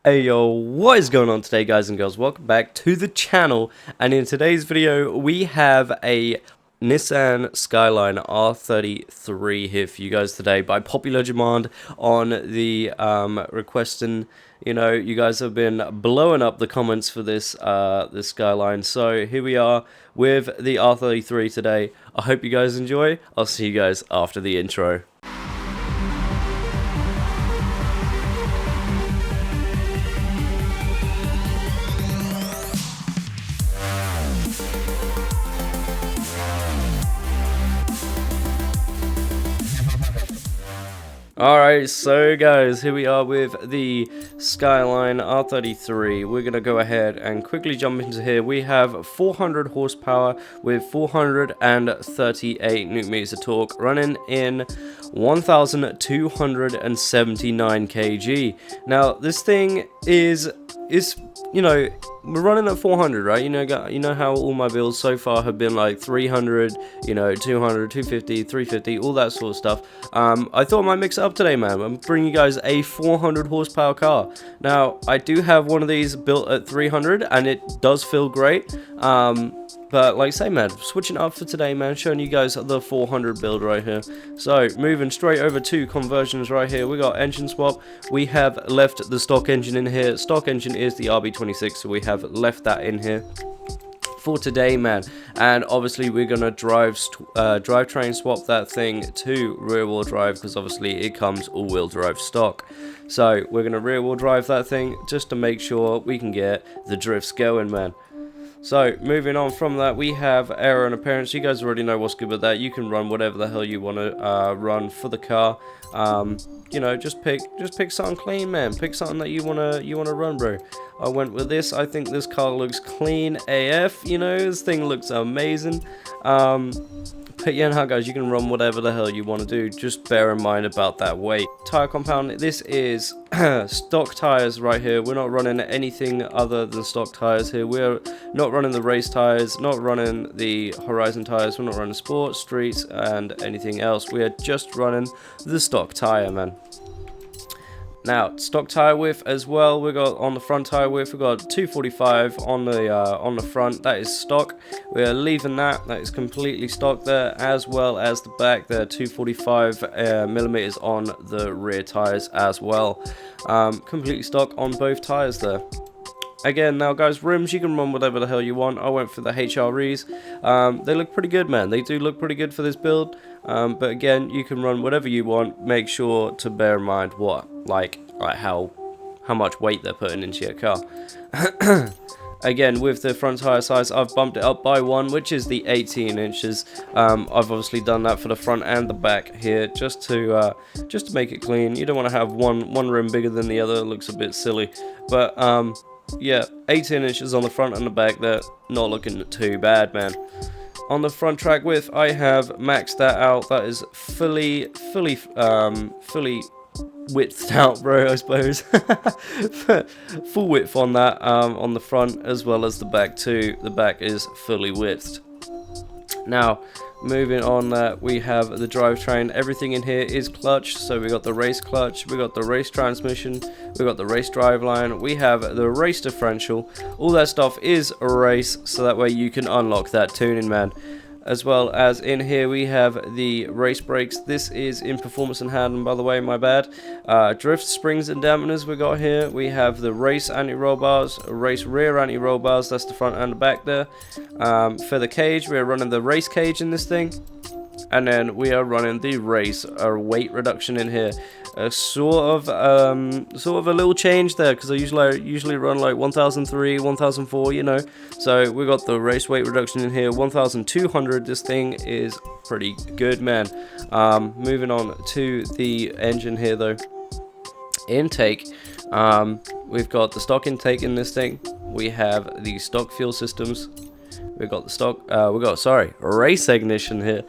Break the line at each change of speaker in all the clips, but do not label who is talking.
Hey yo, what is going on today, guys and girls? Welcome back to the channel, and in today's video we have a Nissan Skyline R33 here for you guys today by popular demand on the requesting. You guys have been blowing up the comments for this this Skyline, so here we are with the R33 today. I hope you guys enjoy. I'll see you guys after the intro. Alright, so guys, here we are with the Skyline R33. We're going to go ahead and quickly jump into here. We have 400 horsepower with 438 Nm of torque, running in 1,279 kg. Now, this thing is we're running at 400, right? You know how all my builds so far have been like 300, 200, 250, 350, all that sort of stuff. I thought I might mix it up today, man. I'm bringing you guys a 400 horsepower car. Now, I do have one of these built at 300, and it does feel great. But like I say, man, switching up for today, man, showing you guys the 400 build right here. So moving straight over to conversions right here, we got engine swap. We have left the stock engine in here. Stock engine is the RB26, so we have left that in here for today, man. And obviously we're gonna drivetrain swap that thing to rear wheel drive, because obviously it comes all wheel drive stock. So we're gonna rear wheel drive that thing just to make sure we can get the drifts going, man. So, moving on from that, we have aero and appearance. You guys already know what's good with that. You can run whatever the hell you want to run for the car. Just pick something clean, man. Pick something that you wanna run, bro. I went with this. I think this car looks clean AF. This thing looks amazing. But yeah, now guys, you can run whatever the hell you want to do. Just bear in mind about that weight. Tire compound. This is stock tires right here. We're not running anything other than stock tires here. We're not running the race tires, not running the Horizon tires. We're not running sport, streets, and anything else. We are just running the stock tire, man. Now, stock tire width as well. We got on the front tire width, we got 245 on the front. That is stock. We are leaving that. That is completely stock there, as well as the back there, 245 millimeters on the rear tires as well. Completely stock on both tires there. Again, now guys, rims, you can run whatever the hell you want. I went for the HREs. They look pretty good, man. They do look pretty good for this build. But again, you can run whatever you want. Make sure to bear in mind how much weight they're putting into your car. Again, with the front tire size, I've bumped it up by one, which is the 18 inches. I've obviously done that for the front and the back here, just to make it clean. You don't want to have one rim bigger than the other. It looks a bit silly, but yeah, 18 inches on the front and the back there, not looking too bad, man. On the front track width, I have maxed that out. That is fully widthed out, bro, I suppose. Full width on that, on the front as well as the back too. The back is fully widthed. Now, moving on, we have the drivetrain. Everything in here is clutch. So we got the race clutch, we got the race transmission, we got the race driveline, we have the race differential. All that stuff is a race, so that way you can unlock that tuning, man. As well as in here we have the race brakes. This is in performance and handling, by the way, my bad. Drift springs and dampeners we got here. We have the race anti-roll bars, race rear anti-roll bars. That's the front and the back there. For the cage, we are running the race cage in this thing, and then we are running the race weight reduction in here. Sort of a little change there, because I usually run like 1003, 1004, So we got the race weight reduction in here, 1200. This thing is pretty good, man. Moving on to the engine here though. Intake. We've got the stock intake in this thing. We have the stock fuel systems. We've got the stock, race ignition here.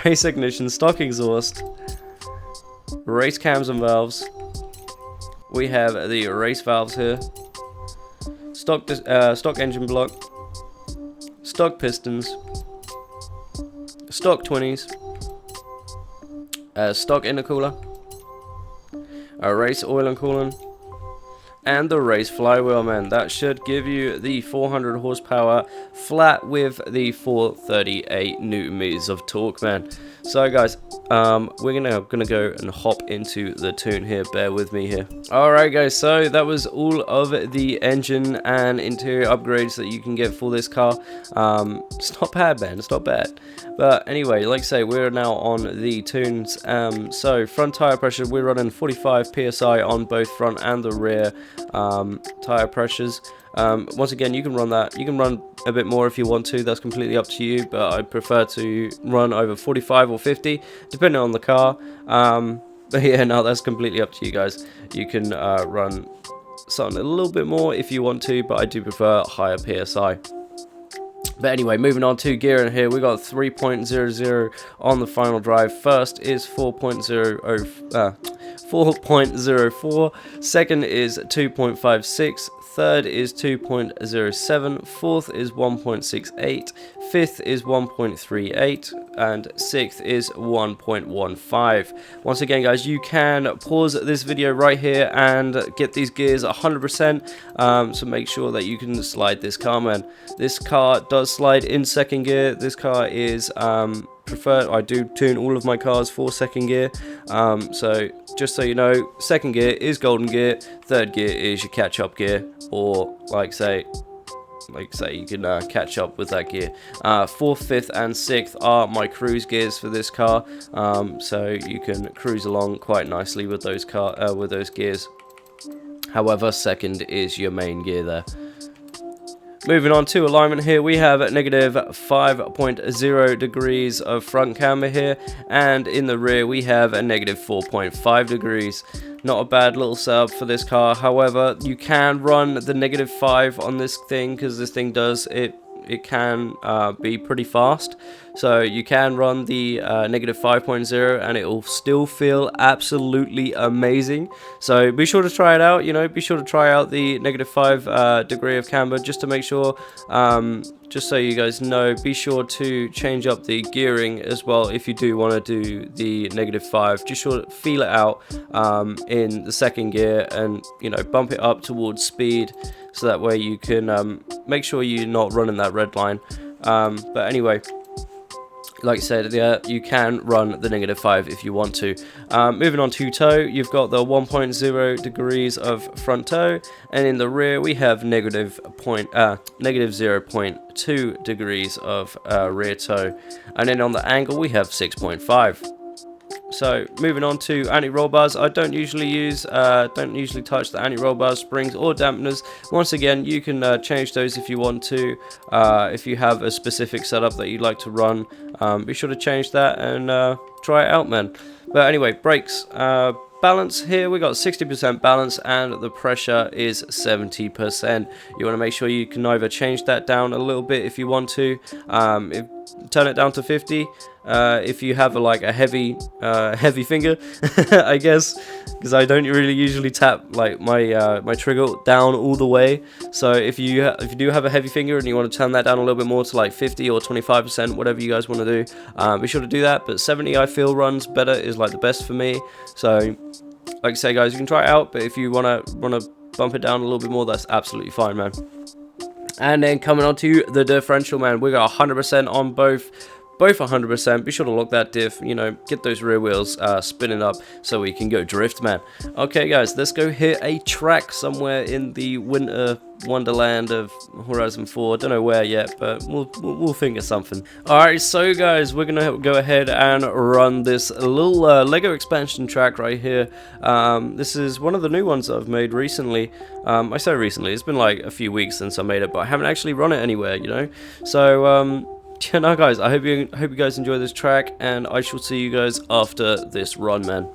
Race ignition, stock exhaust, race cams and valves. We have the race valves here. Stock engine block, stock pistons, stock 20s, stock intercooler, race oil and coolant, and the race flywheel, man. That should give you the 400 horsepower flat with the 438 newton meters of torque, man. So guys, we're gonna go and hop into the tune here. Bear with me here. Alright guys, so that was all of the engine and interior upgrades that you can get for this car. It's not bad, man, it's not bad. But anyway, like I say, we're now on the tunes. So front tire pressure, we're running 45 psi on both front and the rear tire pressures. Once again, you can run that. You can run a bit more if you want to. That's completely up to you. But I prefer to run over 45 or 50, depending on the car. But yeah, no, that's completely up to you guys. You can run something a little bit more if you want to, but I do prefer higher psi. But anyway, moving on to gear in here, we got 3.00 on the final drive. First is 4.04, second is 2.56, third is 2.07, fourth is 1.68, fifth is 1.38, and sixth is 1.15. Once again guys, you can pause this video right here and get these gears 100%, so make sure that you can slide this car, man. This car does slide in second gear. This car is preferred. I do tune all of my cars for second gear, so just so you know, second gear is golden gear, third gear is your catch up gear, or like say you can catch up with that gear. Fourth, fifth and sixth are my cruise gears for this car, so you can cruise along quite nicely with those gears. However, second is your main gear there. Moving on to alignment here, we have negative 5.0 degrees of front camber here, and in the rear we have a negative 4.5 degrees. Not a bad little setup for this car. However, you can run the negative 5 on this thing, because this thing it can be pretty fast. So you can run the negative 5.0 and it will still feel absolutely amazing. So be sure to try it out, you know, be sure to try out the negative 5 degree of camber just to make sure, just so you guys know. Be sure to change up the gearing as well if you do want to do the negative 5. Just sure to feel it out in the second gear, and you know, bump it up towards speed, so that way you can make sure you're not running that red line. But anyway, like I said, yeah, you can run the negative 5 if you want to. Moving on to toe, you've got the 1.0 degrees of front toe, and in the rear we have negative 0.2 degrees of rear toe, and then on the angle we have 6.5. So moving on to anti-roll bars, I don't usually touch the anti-roll bars, springs or dampeners. Once again, you can change those if you want to. If you have a specific setup that you'd like to run, be sure to change that and try it out, man. But anyway, brakes. Balance here, we got 60% balance and the pressure is 70%. You want to make sure you can either change that down a little bit if you want to, turn it down to 50 if you have a heavy finger, I guess, because I don't really usually tap like my trigger down all the way. So if you do have a heavy finger and you want to turn that down a little bit more to like 50 or 25%, whatever you guys want to do, be sure to do that. But 70 I feel runs better, is like the best for me. So like I say guys, you can try it out, but if you wanna bump it down a little bit more, that's absolutely fine, man. And then coming on to the differential, man, we got 100% on both 100%. Be sure to lock that diff, you know, get those rear wheels spinning up so we can go drift, man. Okay guys, let's go hit a track somewhere in the winter wonderland of Horizon 4. Don't know where yet, but we'll think of something. Alright, so guys, we're gonna go ahead and run this little Lego expansion track right here. This is one of the new ones that I've made recently. I say recently, it's been like a few weeks since I made it, but I haven't actually run it anywhere, you know. So yeah, no guys, I hope you guys enjoy this track, and I shall see you guys after this run, man.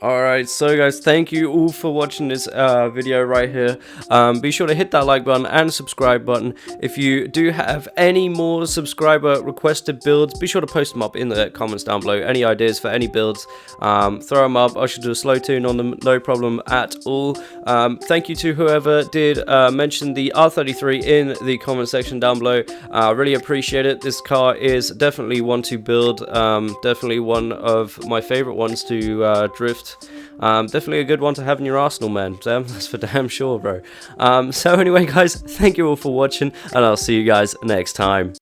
Alright, so guys, thank you all for watching this video right here. Be sure to hit that like button and subscribe button. If you do have any more subscriber requested builds, be sure to post them up in the comments down below. Any ideas for any builds, throw them up. I should do a slow tune on them, no problem at all. Thank you to whoever did mention the R33 in the comment section down below. Really appreciate it. This car is definitely one to build, definitely one of my favorite ones to drift. Definitely a good one to have in your arsenal, man. That's for damn sure, bro. So anyway, guys, thank you all for watching, and I'll see you guys next time.